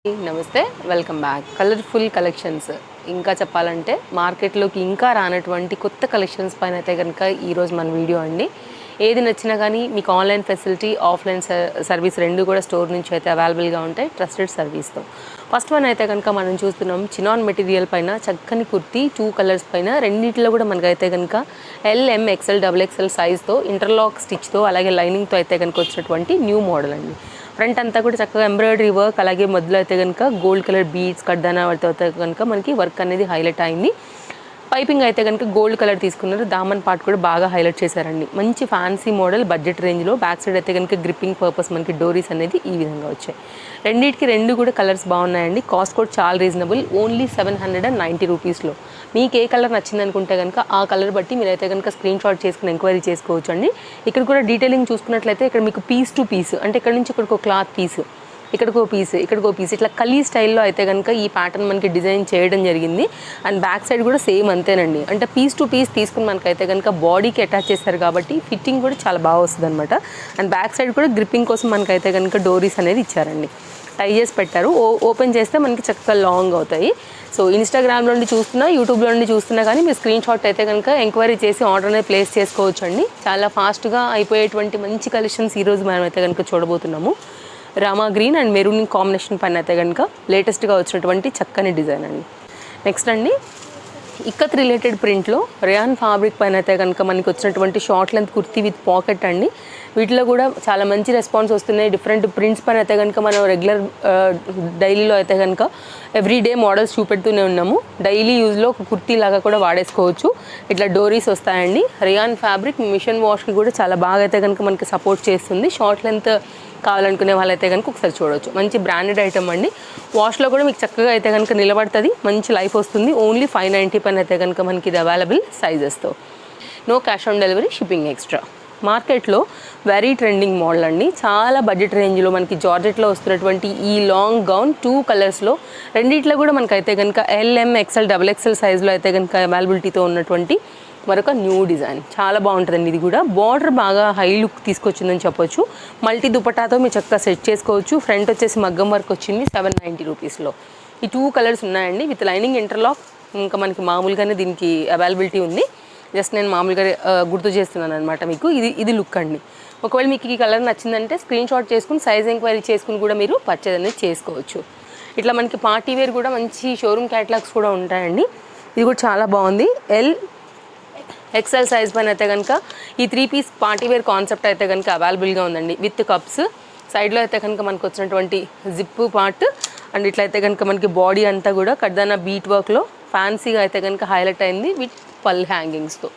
నమస్తే, welcome back. Colourful collections ఇంకా చెప్పాలంటే మార్కెట్లోకి ఇంకా రానటువంటి కొత్త కలెక్షన్స్ పైన అయితే కనుక ఈరోజు మన వీడియో అండి. ఏది నచ్చినా కానీ మీకు ఆన్లైన్ ఫెసిలిటీ, ఆఫ్లైన్ సర్వీస్ రెండు కూడా స్టోర్ నుంచి అయితే అవైలబుల్గా ఉంటాయి ట్రస్టెడ్ సర్వీస్తో. ఫస్ట్ వన్ అయితే కనుక మనం చూస్తున్నాం చినాన్ మెటీరియల్ పైన చక్కని కుర్తీ 2 కలర్స్ పైన రెండింటిలో కూడా మనకైతే కనుక LM XL XXL సైజ్తో ఇంటర్లాక్ స్టిచ్తో అలాగే లైనింగ్తో అయితే కనుక వచ్చినటువంటి న్యూ మోడల్ అండి. ఫ్రంట్ అంతా కూడా చక్కగా ఎంబ్రాయిడరీ వర్క్, అలాగే మొదలు అయితే కనుక గోల్డ్ కలర్ బీడ్స్ కడ్దానా వాటితో అయితే కనుక మనకి వర్క్ అనేది హైలైట్ అయింది. పైపింగ్ అయితే కనుక గోల్డ్ కలర్ తీసుకున్నారు. దామన్ పార్ట్ కూడా బాగా హైలైట్ చేశారండి. మంచి ఫ్యాన్సీ మోడల్ బడ్జెట్ రేంజ్లో. బ్యాక్ సైడ్ అయితే కనుక గ్రిప్పింగ్ పర్పస్ మనకి డోరీస్ అనేది ఈ విధంగా వచ్చాయి. రెండింటికి రెండు కూడా కలర్స్ బాగున్నాయండి. కాస్ట్ కూడా చాలా రీజనబుల్, ఓన్లీ 790 రూపీస్లో. మీకు ఏ కలర్ నచ్చింది అనుకుంటే కనుక ఆ కలర్ బట్టి మీరైతే కనుక స్క్రీన్ షాట్ చేసుకుని ఎంక్వైరీ చేసుకోవచ్చు అండి. ఇక్కడ కూడా డీటెయిలింగ్ చూసుకున్నట్లయితే ఇక్కడ మీకు పీస్ టు పీస్, అంటే ఇక్కడ నుంచి ఇక్కడికి ఒక క్లాత్ పీస్, ఇక్కడికో పీస్, ఇక్కడికో పీస్, ఇట్లా కలీ స్టైల్లో అయితే కనుక ఈ ప్యాటర్న్ మనకి డిజైన్ చేయడం జరిగింది. అండ్ బ్యాక్ సైడ్ కూడా సేమ్ అంతేనండి. అంటే పీస్ టు పీస్ తీసుకుని మనకైతే కనుక బాడీకి అటాచ్ చేస్తారు కాబట్టి ఫిట్టింగ్ కూడా చాలా బాగా వస్తుంది అనమాట. అండ్ బ్యాక్ సైడ్ కూడా గ్రిప్పింగ్ కోసం మనకైతే కనుక డోరీస్ అనేది ఇచ్చారండి. టై చేసి పెట్టారు. ఓపెన్ చేస్తే మనకి చక్కగా లాంగ్ అవుతాయి. సో ఇన్స్టాగ్రామ్లో నుండి చూస్తున్నా, యూట్యూబ్లో నుండి చూస్తున్నా కానీ మీరు స్క్రీన్ షాట్ అయితే కనుక ఎంక్వైరీ చేసి ఆర్డర్ అనేది ప్లేస్ చేసుకోవచ్చు అండి. చాలా ఫాస్ట్గా అయిపోయేటువంటి మంచి కలెక్షన్స్ ఈరోజు మనం అయితే కనుక చూడబోతున్నాము. Rama green and maroon combination పైన అయితే కనుక లేటెస్ట్గా వచ్చినటువంటి చక్కని డిజైన్ అండి. నెక్స్ట్ అండి, ఇక్కత్ రిలేటెడ్ ప్రింట్లో రేయాన్ ఫ్యాబ్రిక్ పైన అయితే కనుక మనకి వచ్చినటువంటి short length kurti with pocket అండి. వీటిలో కూడా చాలా మంచి రెస్పాన్స్ వస్తున్నాయి. డిఫరెంట్ ప్రింట్స్ పైన అయితే కనుక మనం రెగ్యులర్ డైలీలో అయితే కనుక ఎవ్రీడే మోడల్స్ చూపెడుతూనే ఉన్నాము. డైలీ యూజ్లో ఒక కుర్తీ లాగా కూడా వాడేసుకోవచ్చు. ఇట్లా డోరీస్ వస్తాయండి. రేయాన్ ఫ్యాబ్రిక్ మిషన్ వాష్కి కూడా చాలా బాగా అయితే కనుక మనకి సపోర్ట్ చేస్తుంది. షార్ట్ లెంత్ కావాలనుకునే వాళ్ళైతే కనుక ఒకసారి చూడవచ్చు. మంచి బ్రాండెడ్ ఐటమ్ అండి. వాష్లో కూడా మీకు చక్కగా అయితే కనుక నిలబడుతుంది, మంచి లైఫ్ వస్తుంది. ఓన్లీ 590 పైన అయితే కనుక మనకి ఇది అవైలబుల్ సైజెస్తో. No cash on delivery, shipping extra. మార్కెట్లో వెరీ ట్రెండింగ్ మోడల్ అండి. చాలా బడ్జెట్ రేంజ్లో మనకి జార్జెట్లో వస్తున్నటువంటి ఈ లాంగ్ గౌన్ 2 కలర్స్లో రెండిట్లో కూడా మనకైతే కనుక LM XL XXL సైజులో అయితే కనుక అవైలబిలిటీతో ఉన్నటువంటి మరొక న్యూ డిజైన్. చాలా బాగుంటుందండి. ఇది కూడా బార్డర్ బాగా హై లుక్ తీసుకొచ్చిందని చెప్పొచ్చు. మల్టీ దుపట్టాతో మీరు చక్కగా సెట్ చేసుకోవచ్చు. ఫ్రంట్ వచ్చేసి మగ్గం వర్క్ వచ్చింది 790 రూపీస్లో. ఈ 2 కలర్స్ ఉన్నాయండి విత్ లైనింగ్ ఇంటర్లాక్. ఇంకా మనకి మామూలుగానే దీనికి అవైలబిలిటీ ఉంది. జస్ట్ నేను మామూలుగా గుర్తు చేస్తున్నాను అనమాట మీకు. ఇది లుక్ అండి. ఒకవేళ మీకు ఈ కలర్ నచ్చిందంటే స్క్రీన్ షాట్ చేసుకుని సైజ్ ఎంక్వైరీ చేసుకుని కూడా మీరు పర్చేజ్ అనేది చేసుకోవచ్చు. ఇట్లా మనకి పార్టీ వేర్ కూడా మంచి షోరూమ్ క్యాటలాగ్స్ కూడా ఉంటాయండి. ఇది కూడా చాలా బాగుంది. XL సైజ్ పైన అయితే కనుక ఈ 3 పీస్ పార్టీ వేర్ కాన్సెప్ట్ అయితే కనుక అవైలబుల్గా ఉందండి. విత్ కప్స్, సైడ్లో అయితే కనుక మనకు వచ్చినటువంటి జిప్ పార్ట్, అండ్ ఇట్లయితే కనుక మనకి బాడీ అంతా కూడా కడ్దానా బీట్ వర్క్లో ఫ్యాన్సీగా అయితే కనుక హైలైట్ అయింది విత్ పల్ హ్యాంగింగ్స్తో.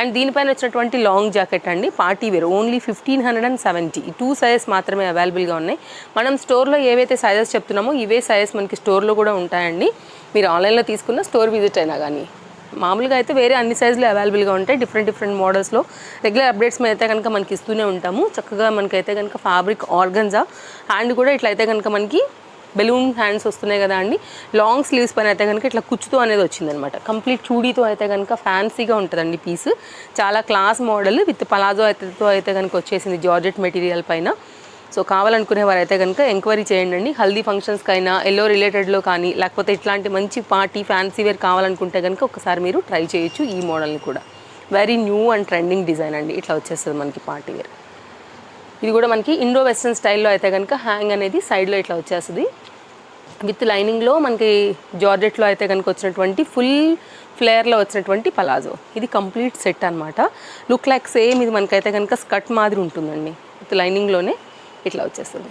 అండ్ దీనిపైన వచ్చినటువంటి లాంగ్ జాకెట్ అండి, పార్టీ వేర్. ఓన్లీ 1570. 2 సైజెస్ మాత్రమే అవైలబుల్గా ఉన్నాయి. మనం స్టోర్లో ఏవైతే సైజెస్ చెప్తున్నామో ఇవే సైజెస్ మనకి స్టోర్లో కూడా ఉంటాయండి. మీరు ఆన్లైన్లో తీసుకున్న స్టోర్ విజిట్ అయినా కానీ మామూలుగా అయితే వేరే అన్ని సైజులు అవైలబుల్గా ఉంటాయి. డిఫరెంట్ మోడల్స్లో రెగ్యులర్ అప్డేట్స్ మీద అయితే కనుక మనకి ఇస్తూనే ఉంటాము. చక్కగా మనకైతే కనుక ఫ్యాబ్రిక్ ఆర్గన్జా, హ్యాండ్ కూడా ఇట్లయితే కనుక మనకి బెలూన్ హ్యాండ్స్ వస్తున్నాయి కదా అండి. లాంగ్ స్లీవ్స్ పైన అయితే కనుక ఇట్లా కుచ్చుతో అనేది వచ్చిందనమాట. కంప్లీట్ చూడీతో అయితే కనుక ఫ్యాన్సీగా ఉంటుందండి పీస్. చాలా క్లాస్ మోడల్ విత్ పలాజో అయితే కనుక వచ్చేసింది జార్జెట్ మెటీరియల్ పైన. సో కావాలనుకునే వారైతే కనుక ఎంక్వైరీ చేయండి. హల్దీ ఫంక్షన్స్కైనా, ఎల్లో రిలేటెడ్లో కానీ, లేకపోతే ఇట్లాంటి మంచి పార్టీ ఫ్యాన్సీ వేర్ కావాలనుకుంటే కనుక ఒకసారి మీరు ట్రై చేయొచ్చు ఈ మోడల్ని కూడా. Very new and trending design అండి. ఇట్లా వచ్చేస్తుంది మనకి పార్టీ వేర్. ఇది కూడా మనకి ఇండో వెస్ట్రన్ స్టైల్లో అయితే కనుక హ్యాంగ్ అనేది సైడ్లో ఇట్లా వచ్చేస్తుంది. విత్ లైనింగ్లో మనకి జార్జెట్లో అయితే కనుక వచ్చినటువంటి ఫుల్ ఫ్లేయర్లో వచ్చినటువంటి పలాజో. ఇది కంప్లీట్ సెట్ అనమాట. లుక్ లైక్ సేమ్ ఇది మనకైతే కనుక స్కర్ట్ మాదిరి ఉంటుందండి. విత్ లైనింగ్లోనే ఇట్లా వచ్చేస్తుంది.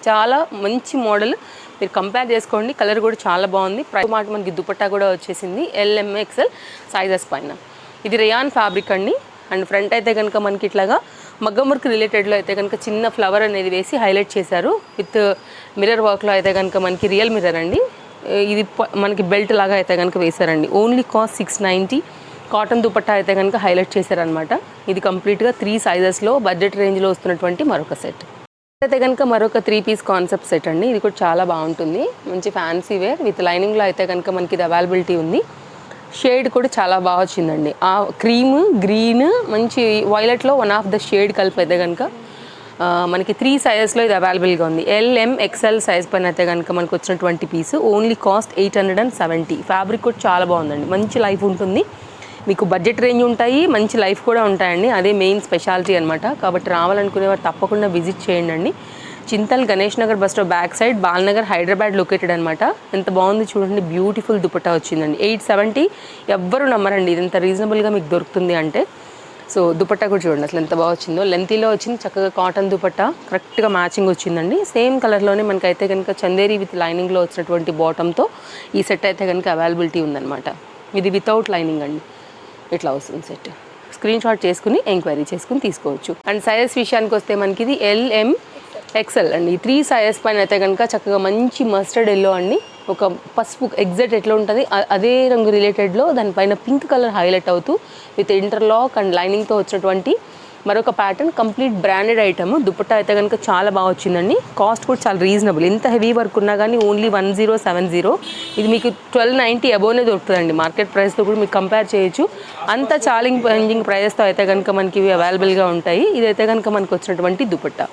చాలా మంచి మోడల్, మీరు కంపేర్ చేసుకోండి. కలర్ కూడా చాలా బాగుంది. ప్రైస్ మాట మనకి దుపట్టా కూడా వచ్చేసింది LM XL సైజెస్ పైన. ఇది రేయాన్ ఫ్యాబ్రిక్ అండి. అండ్ ఫ్రంట్ అయితే కనుక మనకి ఇట్లాగా మగ్గం వర్క్ రిలేటెడ్లో అయితే కనుక చిన్న ఫ్లవర్ అనేది వేసి హైలైట్ చేశారు. విత్ మిర్రర్ వర్క్లో అయితే కనుక మనకి రియల్ మిర్రర్ అండి. ఇది మనకి బెల్ట్ లాగా అయితే కనుక వేశారండి. Only cost 690. కాటన్ దుపట్టా అయితే కనుక హైలైట్ చేశారనమాట. ఇది కంప్లీట్గా 3 సైజెస్లో బడ్జెట్ రేంజ్లో వస్తున్నటువంటి మరొక సెట్. అయితే కనుక మరొక 3 పీస్ కాన్సెప్ట్ సెట్ అండి. ఇది కూడా చాలా బాగుంటుంది. మంచి ఫ్యాన్సీ వేర్ విత్ లైనింగ్లో అయితే కనుక మనకి ఇది అవైలబిలిటీ ఉంది. షేడ్ కూడా చాలా బాగా వచ్చిందండి. ఆ క్రీమ్, గ్రీన్, మంచి వైలెట్లో వన్ ఆఫ్ ద షేడ్ కలిపి అయితే కనుక మనకి 3 సైజెస్లో ఇది అవైలబుల్గా ఉంది. LM XL సైజ్ పైన అయితే కనుక మనకు వచ్చినటువంటి పీస్ ఓన్లీ కాస్ట్ 870. ఫ్యాబ్రిక్ కూడా చాలా బాగుందండి, మంచి లైఫ్ ఉంటుంది. మీకు బడ్జెట్ రేంజ్ ఉంటాయి, మంచి లైఫ్ కూడా ఉంటాయండి. అదే మెయిన్ స్పెషాలిటీ అనమాట. కాబట్టి రావాలనుకునేవారు తప్పకుండా విజిట్ చేయండి అండి. Chintal Ganesh Nagar bus stop back side, Balanagar, Hyderabad located అనమాట. ఎంత బాగుంది చూడండి, బ్యూటిఫుల్ దుపట్టా వచ్చిందండి. 870 ఎవ్వరు నమ్మరండి, ఇది ఎంత రీజనబుల్గా మీకు దొరుకుతుంది అంటే. సో దుపట్టా కూడా చూడండి అసలు ఎంత బాగా వచ్చిందో. లెంతీలో వచ్చింది, చక్కగా కాటన్ దుపట్టా కరెక్ట్గా మ్యాచింగ్ వచ్చిందండి. సేమ్ కలర్లోనే మనకైతే కనుక చందేరి విత్ లైనింగ్లో వచ్చినటువంటి బాటంతో ఈ సెట్ అయితే కనుక అవైలబిలిటీ ఉందన్నమాట. ఇది వితౌట్ లైనింగ్ అండి, ఇట్లా వస్తుంది సెట్. స్క్రీన్ షాట్ చేసుకుని ఎంక్వైరీ చేసుకుని తీసుకోవచ్చు. అండ్ సైజెస్ విషయానికి వస్తే మనకి ఇది LM XL అండి. 3 సైజెస్ పైన అయితే కనుక చక్కగా మంచి మస్టర్డ్ ఎల్లో అండి, ఒక పసుపు ఎగ్జాక్ట్ ఎట్లా ఉంటుంది అదే రంగు రిలేటెడ్లో దానిపైన పింక్ కలర్ హైలైట్ అవుతూ విత్ ఇంటర్లాక్ అండ్ లైనింగ్తో వచ్చినటువంటి మరొక pattern. Complete branded item. Dupatta అయితే కనుక చాలా బాగా వచ్చిందండి. కాస్ట్ కూడా చాలా రీజనబుల్. ఇంత హెవీ వర్క్ ఉన్నా కానీ ఓన్లీ 1070. ఇది మీకు 1290 అబోవ్నే దొరుకుతుందండి. మార్కెట్ ప్రైస్తో కూడా మీకు కంపేర్ చేయొచ్చు. అంత ఛాలెంజింగ్ ప్రైజెస్తో అయితే కనుక మనకి ఇవి అవైలబుల్గా ఉంటాయి. ఇదైతే కనుక మనకు వచ్చినటువంటి దుపట్టా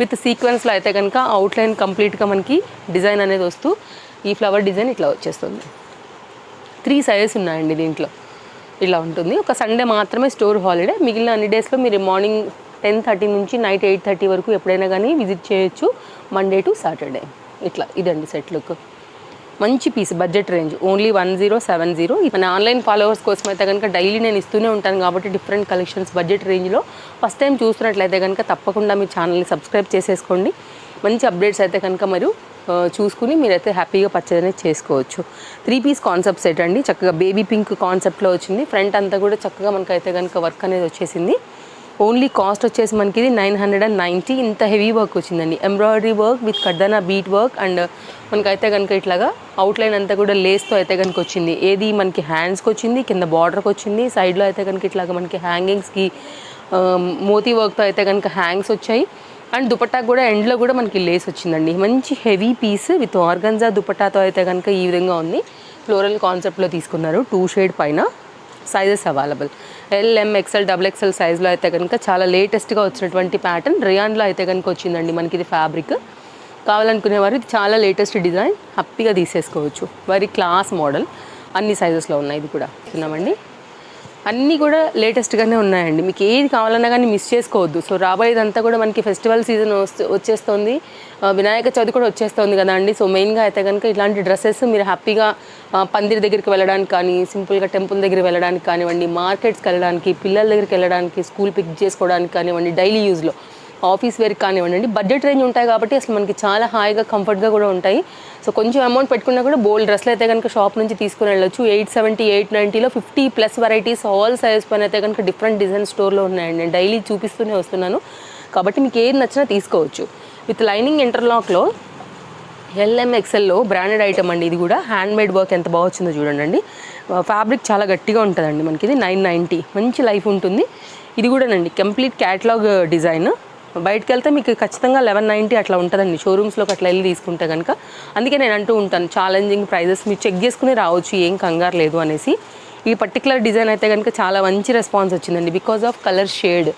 విత్ సీక్వెన్స్లో అయితే కనుక అవుట్లైన్ కంప్లీట్గా మనకి డిజైన్ అనేది వస్తూ ఈ ఫ్లవర్ డిజైన్ ఇట్లా వచ్చేస్తుంది. 3 సైజెస్ ఉన్నాయండి దీంట్లో. ఇలా ఉంటుంది. ఒక సండే మాత్రమే స్టోర్ హాలిడే, మిగిలిన అన్ని డేస్లో మీరు మార్నింగ్ 10:30 నుంచి నైట్ 8:30 వరకు ఎప్పుడైనా కానీ విజిట్ చేయొచ్చు, మండే టు సాటర్డే. ఇట్లా ఇదండి సెట్ లుక్. మంచి పీస్, బడ్జెట్ రేంజ్ ఓన్లీ 1070. మన ఆన్లైన్ ఫాలోవర్స్ కోసం అయితే కనుక డైలీ నేను ఇస్తూనే ఉంటాను కాబట్టి డిఫరెంట్ కలెక్షన్స్ బడ్జెట్ రేంజ్లో. ఫస్ట్ టైం చూస్తున్నట్లయితే కనుక తప్పకుండా మీ ఛానల్ని సబ్స్క్రైబ్ చేసేసుకోండి. మంచి అప్డేట్స్ అయితే కనుక మీరు చూసుకుని మీరైతే హ్యాపీగా పర్చేజ్ అనేది చేసుకోవచ్చు. 3 పీస్ కాన్సెప్ట్ సెట్ అండి, చక్కగా బేబీ పింక్ కాన్సెప్ట్లో వచ్చింది. ఫ్రంట్ అంతా కూడా చక్కగా మనకైతే కనుక వర్క్ అనేది వచ్చేసింది. ఓన్లీ కాస్ట్ వచ్చేసి మనకి ఇది 990. ఇంత హెవీ వర్క్ వచ్చిందండి, ఎంబ్రాయిడరీ వర్క్ విత్ కడ్దానా బీట్ వర్క్ అండ్ మనకైతే కనుక ఇట్లాగా అవుట్లైన్ అంతా కూడా లేస్తో అయితే కనుక వచ్చింది. ఏది మనకి హ్యాండ్స్కి వచ్చింది, కింద బార్డర్కి వచ్చింది, సైడ్లో అయితే కనుక ఇట్లాగా మనకి హ్యాంగింగ్స్కి మోతీ వర్క్తో అయితే కనుక హ్యాంగ్స్ వచ్చాయి. అండ్ దుపట్టా కూడా ఎండ్లో కూడా మనకి లేస్ వచ్చిందండి. మంచి హెవీ పీస్ విత్ ఆర్గన్జా దుపట్టాతో అయితే కనుక ఈ విధంగా ఉంది. ఫ్లోరల్ కాన్సెప్ట్లో తీసుకున్నారు. 2 షేడ్ పైన sizes available. LM XL XXL సైజ్లో అయితే కనుక చాలా లేటెస్ట్గా వచ్చినటువంటి ప్యాటర్న్. రియాన్లో అయితే కనుక వచ్చిందండి మనకి ఇది ఫ్యాబ్రిక్. కావాలనుకునేవారు ఇది చాలా లేటెస్ట్ డిజైన్, హ్యాపీగా తీసేసుకోవచ్చు. Very class modal. అన్ని సైజెస్లో ఉన్నాయి. ఇది కూడా చూస్తున్నామండి, అన్నీ కూడా లేటెస్ట్గానే ఉన్నాయండి. మీకు ఏది కావాలన్నా కానీ మిస్ చేసుకోవద్దు. సో రాబోయేదంతా కూడా మనకి ఫెస్టివల్ సీజన్ వచ్చేస్తుంది, వినాయక చవితి కూడా వచ్చేస్తుంది కదా అండి. సో మెయిన్గా అయితే కనుక ఇలాంటి డ్రెస్సెస్ మీరు హ్యాపీగా పందిరి దగ్గరికి వెళ్ళడానికి కానీ, సింపుల్గా టెంపుల్ దగ్గరికి వెళ్ళడానికి కానివ్వండి, మార్కెట్స్కి వెళ్ళడానికి, పిల్లల దగ్గరికి వెళ్ళడానికి, స్కూల్ పిక్ చేసుకోవడానికి కానివ్వండి, డైలీ యూజ్లో ఆఫీస్ వేర్కి కానివ్వండి, బడ్జెట్ రేంజ్ ఉంటాయి కాబట్టి అసలు మనకి చాలా హాయిగా కంఫర్ట్గా కూడా ఉంటాయి. సో కొంచెం అమౌంట్ పెట్టుకున్నా కూడా బోల్డ్ డ్రెస్లు అయితే కనుక షాప్ నుంచి తీసుకుని వెళ్ళొచ్చు. 870, 890లో 50+ వెరైటీస్ ఆల్ సైజ్ పైన అయితే కనుక డిఫరెంట్ డిజైన్ స్టోర్లో ఉన్నాయండి. నేను డైలీ చూపిస్తూనే వస్తున్నాను కాబట్టి మీకు ఏది నచ్చినా తీసుకోవచ్చు. విత్ లైనింగ్ ఇంటర్లాక్లో LM XLలో బ్రాండెడ్ ఐటమ్ అండి. ఇది కూడా హ్యాండ్మేడ్ వర్క్ ఎంత బాగా వచ్చిందో చూడండి. ఫ్యాబ్రిక్ చాలా గట్టిగా ఉంటుందండి మనకి. ఇది 990, మంచి లైఫ్ ఉంటుంది. ఇది కూడానండి కంప్లీట్ క్యాటలాగ్ డిజైన్. బయటకు వెళ్తే మీకు ఖచ్చితంగా 1190 అట్లా ఉంటుందండి, షోరూమ్స్లోకి అట్లా వెళ్ళి తీసుకుంటే కనుక. అందుకే నేను అంటూ ఉంటాను ఛాలెంజింగ్ ప్రైజెస్ మీరు చెక్ చేసుకుని రావచ్చు, ఏం కంగారు లేదు అనేసి. ఈ పర్టికులర్ డిజైన్ అయితే కనుక చాలా మంచి రెస్పాన్స్ వచ్చిందండి బికాజ్ ఆఫ్ కలర్ షేడ్.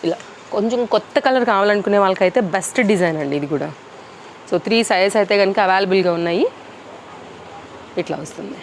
ఇలా కొంచెం కొత్త కలర్ కావాలనుకునే వాళ్ళకైతే బెస్ట్ డిజైన్ అండి ఇది కూడా. సో 3 సైజెస్ అయితే కనుక అవైలబుల్గా ఉన్నాయి. ఇట్లా వస్తుంది.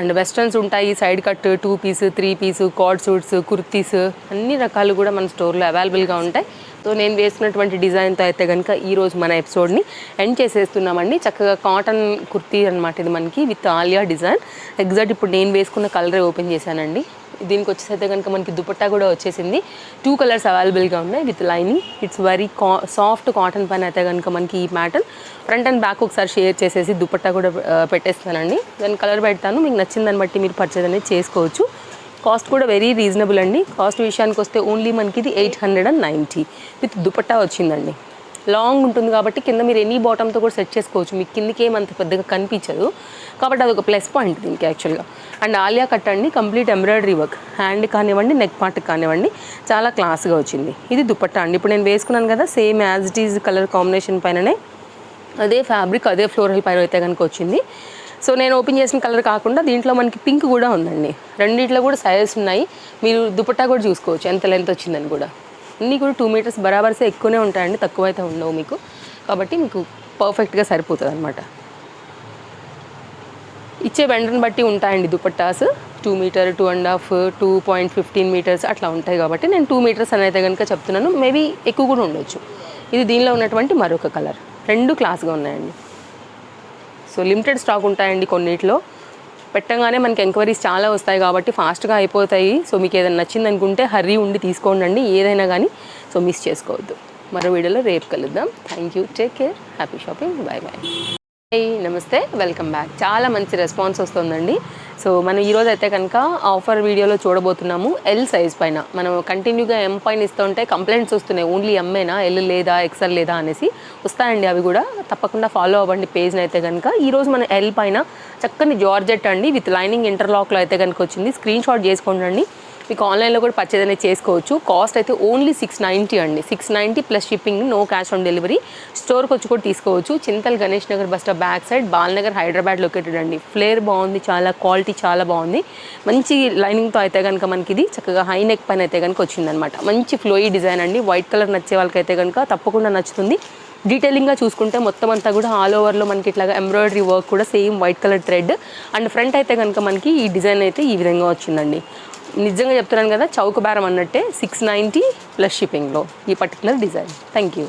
అండ్ వెస్ట్రన్స్ ఉంటాయి, side cut, 2 piece, 3 piece, coord suits, kurtis, అన్ని రకాలు కూడా మన స్టోర్లో అవైలబుల్గా ఉంటాయి. సో నేను వేసుకున్నటువంటి డిజైన్తో అయితే కనుక ఈరోజు మన ఎపిసోడ్ని ఎండ్ చేసేస్తున్నామండి. చక్కగా కాటన్ కుర్తీ అనమాట ఇది మనకి విత్ ఆలియా డిజైన్. ఎగ్జాక్ట్ ఇప్పుడు నేను వేసుకున్న కలరే ఓపెన్ చేశానండి. దీనికి వచ్చేసైతే కనుక మనకి దుపట్టా కూడా వచ్చేసింది. 2 కలర్స్ అవైలబుల్గా ఉన్నాయి with lining. It's very soft cotton పైన అయితే కనుక మనకి ఈ ప్యాటర్న్. ఫ్రంట్ అండ్ బ్యాక్ ఒకసారి షేర్ చేసేసి దుపట్టా కూడా పెట్టేస్తానండి. దాని కలర్ పెడతాను, మీకు నచ్చిందని బట్టి మీరు పర్చేజ్ అనేది చేసుకోవచ్చు. కాస్ట్ కూడా వెరీ రీజనబుల్ అండి. కాస్ట్ విషయానికి వస్తే ఓన్లీ మనకి ఇది 890 విత్ దుపట్టా వచ్చిందండి. లాంగ్ ఉంటుంది కాబట్టి కింద మీరు ఎనీ బాటంతో కూడా సెట్ చేసుకోవచ్చు. మీకు కిందకి ఏమంత పెద్దగా కనిపించదు కాబట్టి అదొక ప్లస్ పాయింట్ దీనికి యాక్చువల్గా. అండ్ ఆలియా కట్ అండి, కంప్లీట్ ఎంబ్రాయిడరీ వర్క్, హ్యాండ్ కానివ్వండి, నెక్ పార్ట్కి కానివ్వండి, చాలా క్లాస్గా వచ్చింది. ఇది దుపట్టా అండి. ఇప్పుడు నేను వేసుకున్నాను కదా, same as it is colour combination పైననే అదే ఫ్యాబ్రిక్, అదే ఫ్లోరల్ పైన అయితే కనుక వచ్చింది. సో నేను ఓపెన్ చేసిన కలర్ కాకుండా దీంట్లో మనకి పింక్ కూడా ఉందండి. రెండిట్లో కూడా సైజెస్ ఉన్నాయి. మీరు దుపట్టా కూడా చూసుకోవచ్చు ఎంత లెంత్ వచ్చిందని కూడా. అన్నీ కూడా 2 మీటర్స్ బరాబర్సే ఎక్కువనే ఉంటాయండి, తక్కువ అయితే ఉండవు మీకు. కాబట్టి మీకు పర్ఫెక్ట్గా సరిపోతుంది అనమాట. ఇచ్చే వెండర్ని బట్టి ఉంటాయండి దుపట్టాస్. 2 మీటర్, 2.5, 2.15 మీటర్స్ అట్లా ఉంటాయి. కాబట్టి నేను 2 మీటర్స్ అని అయితే కనుక చెప్తున్నాను. మేబీ ఎక్కువ కూడా ఉండొచ్చు. ఇది దీనిలో ఉన్నటువంటి మరొక కలర్. 2 క్లాస్గా ఉన్నాయండి. సో లిమిటెడ్ స్టాక్ ఉంటాయండి కొన్నిట్లో. పెట్టగానే మనకి ఎంక్వైరీస్ చాలా వస్తాయి కాబట్టి ఫాస్ట్గా అయిపోతాయి. సో మీకు ఏదైనా నచ్చింది అనుకుంటే హర్రీ ఉండి తీసుకోండి ఏదైనా కానీ. సో మిస్ చేసుకోవద్దు. మరో వీడియోలో రేపు కలుద్దాం. Thank you, take care, happy shopping, bye bye. నమస్తే, వెల్కమ్ బ్యాక్. చాలా మంచి రెస్పాన్స్ వస్తుందండి. సో మనం ఈరోజు అయితే కనుక ఆఫర్ వీడియోలో చూడబోతున్నాము ఎల్ సైజ్ పైన. మనం కంటిన్యూగా ఎం పైన ఇస్తుంటే కంప్లైంట్స్ వస్తున్నాయి, ఓన్లీ ఎంఏనా, ఎల్ లేదా, ఎక్స్ఎల్ లేదా అనేసి వస్తాయండి. అవి కూడా తప్పకుండా ఫాలో అవ్వండి పేజ్ని అయితే కనుక. ఈరోజు మన ఎల్ పైన చక్కని జార్జెట్ అండి విత్ లైనింగ్ ఇంటర్లాక్లో అయితే కనుక వచ్చింది. స్క్రీన్ షాట్ చేసుకోండి. మీకు ఆన్లైన్లో కూడా పర్చేజ్ అనేది చేసుకోవచ్చు. కాస్ట్ అయితే ఓన్లీ 690 అండి. 690 plus shipping, no cash on delivery. స్టోర్కి వచ్చి కూడా తీసుకోవచ్చు. Chintal Ganesh Nagar bus stop back side, Balanagar, Hyderabad located అండి. ఫ్లేర్ బాగుంది, చాలా క్వాలిటీ చాలా బాగుంది. మంచి లైనింగ్తో అయితే కనుక మనకి ఇది చక్కగా హై నెక్ పైన అయితే కనుక వచ్చిందనమాట. మంచి ఫ్లోయీ డిజైన్ అండి. వైట్ కలర్ నచ్చే వాళ్ళకైతే కనుక తప్పకుండా నచ్చుతుంది. డీటెయిలింగ్గా చూసుకుంటే మొత్తం అంతా కూడా ఆల్ ఓవర్లో మనకి ఇట్లాగా ఎంబ్రాయిడరీ వర్క్ కూడా same white colour thread and front అయితే కనుక మనకి ఈ డిజైన్ అయితే ఈ విధంగా వచ్చిందండి. నిజంగా చెప్తున్నాను కదా, చౌక బేరం అన్నట్టే. 690 ప్లస్ షిప్పింగ్లో ఈ పర్టికులర్ డిజైన్. Thank you.